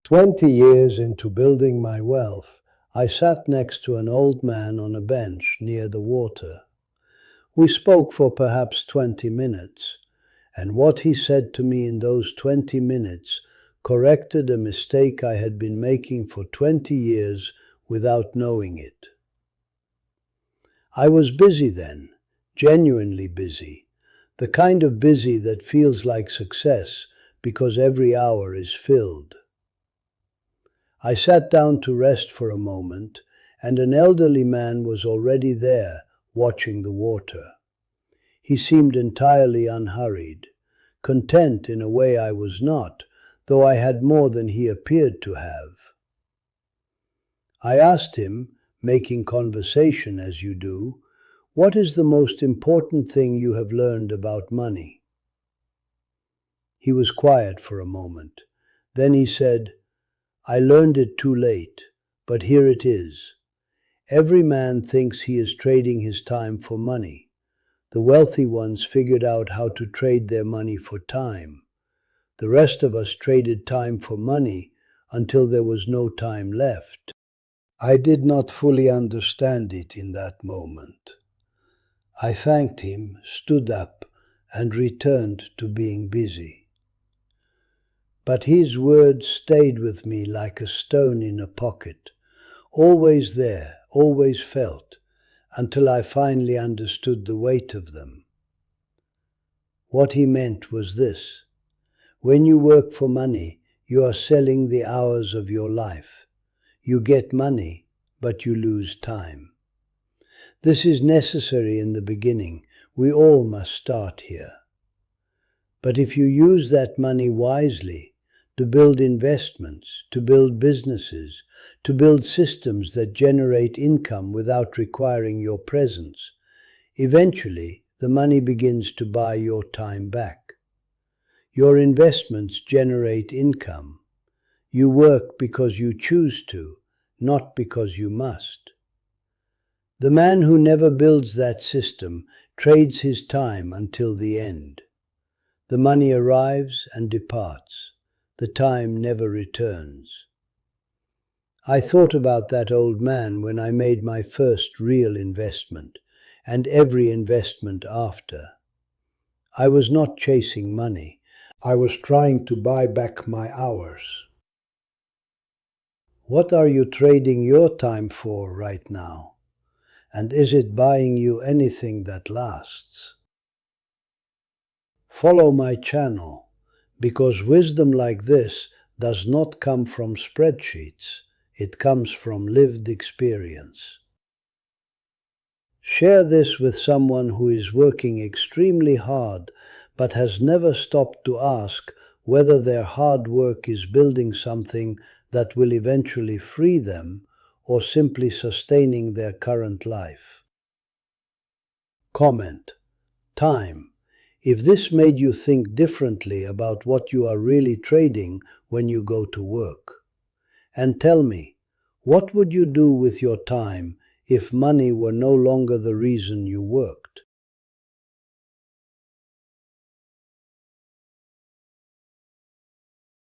20 years into building my wealth, I sat next to an old man on a bench near the water. We spoke for perhaps 20 minutes, and what he said to me in those 20 minutes corrected a mistake I had been making for 20 years without knowing it. I was busy then, genuinely busy, the kind of busy that feels like success because every hour is filled. I sat down to rest for a moment, and an elderly man was already there, watching the water. He seemed entirely unhurried, content in a way I was not, though I had more than he appeared to have. I asked him, making conversation as you do, "What is the most important thing you have learned about money?" He was quiet for a moment. Then he said, "I learned it too late, but here it is. Every man thinks he is trading his time for money. The wealthy ones figured out how to trade their money for time. The rest of us traded time for money until there was no time left." I did not fully understand it in that moment. I thanked him, stood up, and returned to being busy. But his words stayed with me like a stone in a pocket, always there, always felt, until I finally understood the weight of them. What he meant was this: when you work for money, you are selling the hours of your life. You get money, but you lose time. This is necessary in the beginning. We all must start here. But if you use that money wisely, to build investments, to build businesses, to build systems that generate income without requiring your presence, eventually the money begins to buy your time back. Your investments generate income. You work because you choose to, not because you must. The man who never builds that system trades his time until the end. The money arrives and departs. The time never returns. I thought about that old man when I made my first real investment, and every investment after. I was not chasing money. I was trying to buy back my hours. What are you trading your time for right now? And is it buying you anything that lasts? Follow my channel, because wisdom like this does not come from spreadsheets. It comes from lived experience. Share this with someone who is working extremely hard but has never stopped to ask whether their hard work is building something that will eventually free them or simply sustaining their current life. Comment: time. If this made you think differently about what you are really trading when you go to work. And tell me, what would you do with your time if money were no longer the reason you work?